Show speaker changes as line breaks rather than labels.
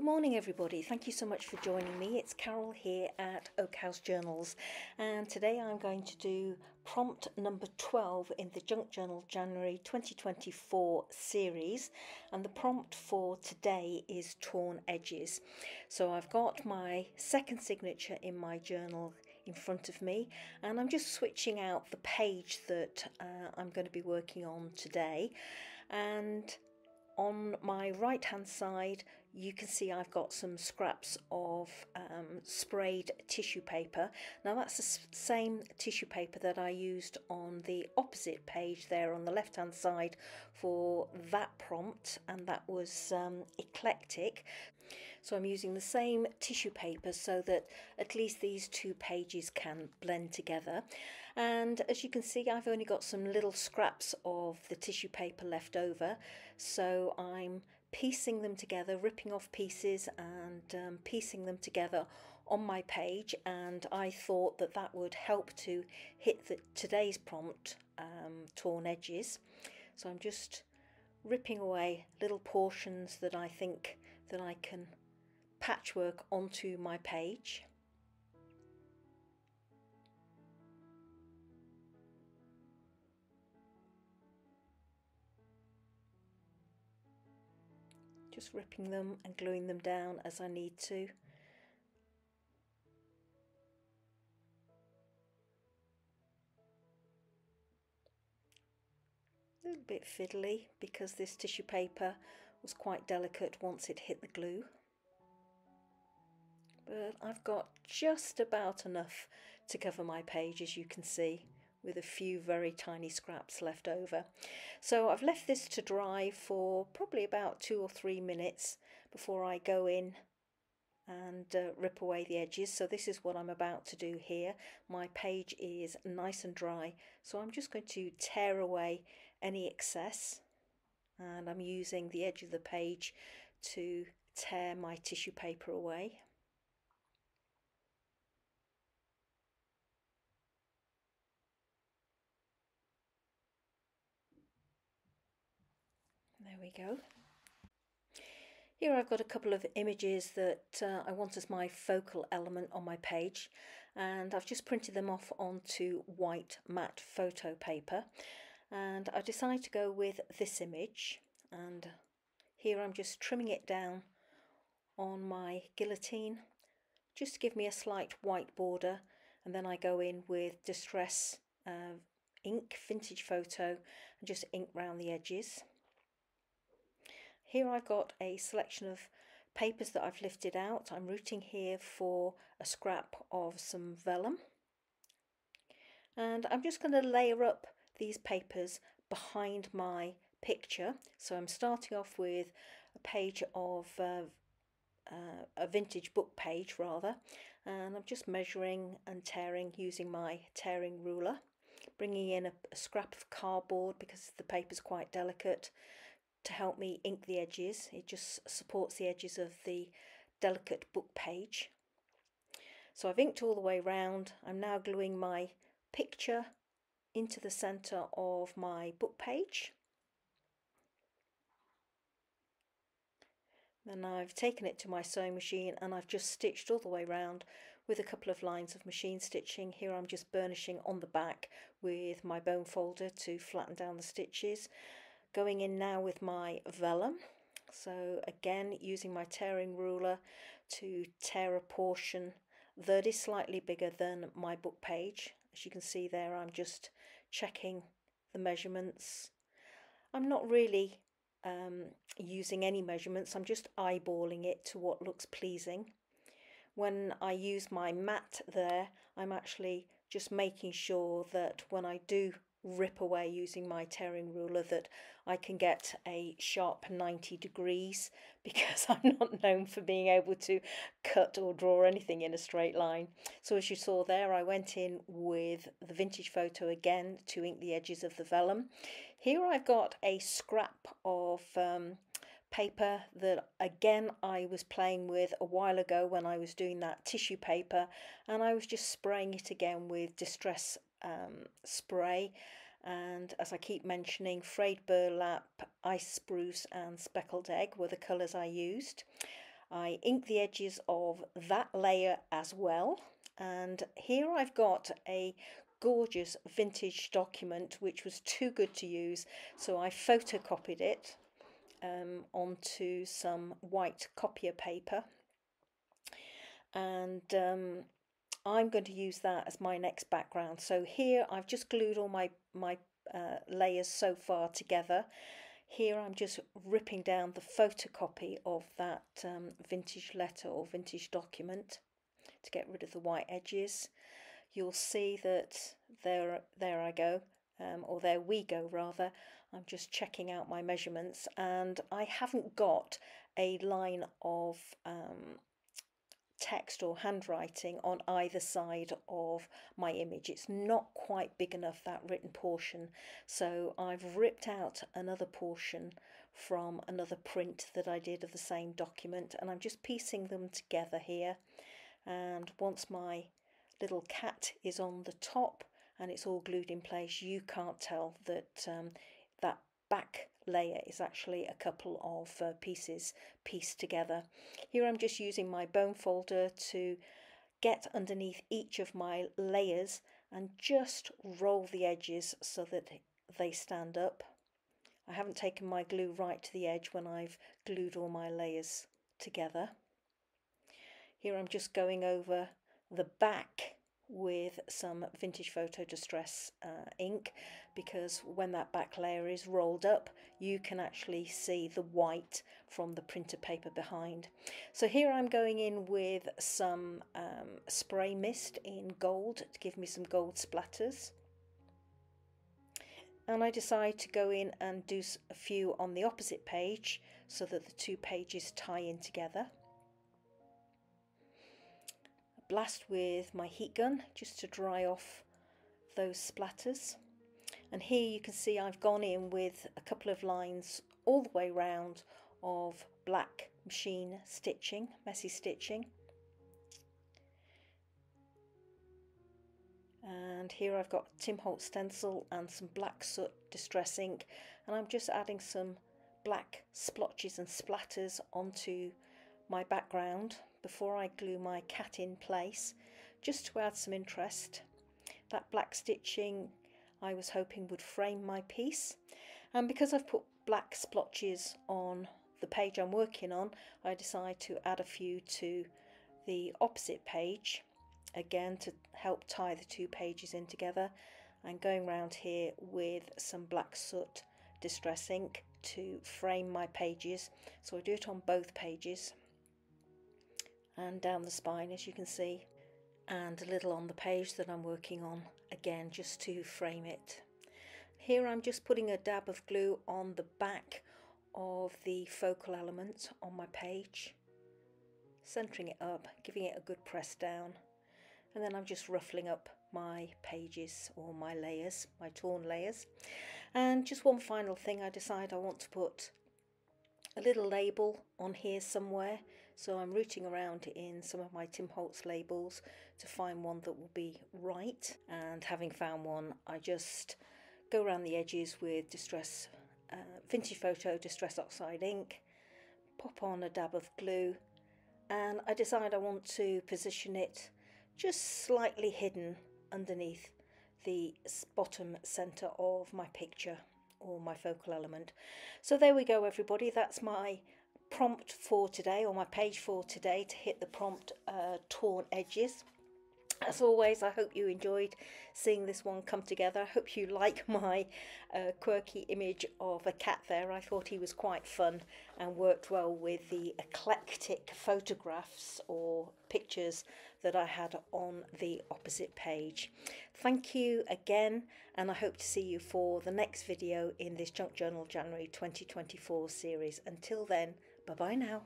Good morning everybody, thank you so much for joining me. It's Carol here at MegJournals, and today I'm going to do prompt number 12 in the Junk Journal January 2024 series, and the prompt for today is torn edges. So I've got my second signature in my journal in front of me, and I'm just switching out the page that I'm going to be working on today. And on my right hand side you can see I've got some scraps of sprayed tissue paper. Now that's the same tissue paper that I used on the opposite page there on the left hand side for that prompt, and that was eclectic. So I'm using the same tissue paper so that at least these two pages can blend together. And as you can see, I've only got some little scraps of the tissue paper left over, so I'm piecing them together, ripping off pieces and piecing them together on my page, and I thought that that would help to hit today's prompt, torn edges. So I'm just ripping away little portions that I think that I can patchwork onto my page. Just ripping them and gluing them down as I need to. A little bit fiddly because this tissue paper was quite delicate once it hit the glue. But I've got just about enough to cover my page, as you can see, with a few very tiny scraps left over. So I've left this to dry for probably about 2 or 3 minutes before I go in and rip away the edges. So this is what I'm about to do here. My page is nice and dry, so I'm just going to tear away any excess, and I'm using the edge of the page to tear my tissue paper away. There we go. Here I've got a couple of images that I want as my focal element on my page, and I've just printed them off onto white matte photo paper, and I decided to go with this image, and here I'm just trimming it down on my guillotine just to give me a slight white border, and then I go in with Distress ink, vintage photo, and just ink round the edges. Here I've got a selection of papers that I've lifted out. I'm rooting here for a scrap of some vellum, and I'm just going to layer up these papers behind my picture. So I'm starting off with a page of a vintage book page rather, and I'm just measuring and tearing using my tearing ruler, bringing in a scrap of cardboard because the paper's quite delicate to help me ink the edges. It just supports the edges of the delicate book page. So I've inked all the way round. I'm now gluing my picture into the center of my book page. Then I've taken it to my sewing machine and I've just stitched all the way round with a couple of lines of machine stitching. Here I'm just burnishing on the back with my bone folder to flatten down the stitches. Going in now with my vellum, so again using my tearing ruler to tear a portion that is slightly bigger than my book page. As you can see there, I'm just checking the measurements. I'm not really using any measurements, I'm just eyeballing it to what looks pleasing. When I use my mat there, I'm actually just making sure that when I do rip away using my tearing ruler that I can get a sharp 90 degrees, because I'm not known for being able to cut or draw anything in a straight line. So as you saw there, I went in with the vintage photo again to ink the edges of the vellum. Here I've got a scrap of paper that again I was playing with a while ago when I was doing that tissue paper, and I was just spraying it again with Distress spray, and as I keep mentioning, frayed burlap, ice spruce and speckled egg were the colours I used. I ink the edges of that layer as well. And here I've got a gorgeous vintage document which was too good to use, so I photocopied it onto some white copier paper, and I'm going to use that as my next background. So here I've just glued all my layers so far together. Here I'm just ripping down the photocopy of that vintage letter or vintage document to get rid of the white edges. You'll see that there I go, or there we go rather. I'm just checking out my measurements, and I haven't got a line of text or handwriting on either side of my image. It's not quite big enough, that written portion, so I've ripped out another portion from another print that I did of the same document, and I'm just piecing them together here. And once my little cat is on the top and it's all glued in place, you can't tell that that back layer is actually a couple of pieces pieced together. Here I'm just using my bone folder to get underneath each of my layers and just roll the edges so that they stand up. I haven't taken my glue right to the edge when I've glued all my layers together. Here I'm just going over the back with some vintage photo distress ink, because when that back layer is rolled up you can actually see the white from the printer paper behind. So here I'm going in with some spray mist in gold to give me some gold splatters, and I decide to go in and do a few on the opposite page so that the two pages tie in together. Blast with my heat gun just to dry off those splatters, and here you can see I've gone in with a couple of lines all the way round of black machine stitching, messy stitching, and here I've got Tim Holtz stencil and some black soot distress ink, and I'm just adding some black splotches and splatters onto my background before I glue my cat in place, just to add some interest. That black stitching I was hoping would frame my piece, and because I've put black splotches on the page I'm working on, I decide to add a few to the opposite page, again to help tie the two pages in together, and going around here with some black soot distress ink to frame my pages. So I do it on both pages and down the spine, as you can see, and a little on the page that I'm working on, again just to frame it. Here I'm just putting a dab of glue on the back of the focal element on my page, centering it up, giving it a good press down, and then I'm just ruffling up my pages or my layers, my torn layers. And just one final thing, I decide I want to put a little label on here somewhere, so I'm rooting around in some of my Tim Holtz labels to find one that will be right, and having found one I just go around the edges with vintage photo distress oxide ink, pop on a dab of glue, and I decide I want to position it just slightly hidden underneath the bottom center of my picture or my focal element. So there we go everybody, that's my prompt for today, or my page for today, to hit the prompt torn edges. As always, I hope you enjoyed seeing this one come together. I hope you like my quirky image of a cat there. I thought he was quite fun and worked well with the eclectic photographs or pictures that I had on the opposite page. Thank you again, and I hope to see you for the next video in this Junk Journal January 2024 series. Until then, bye bye now.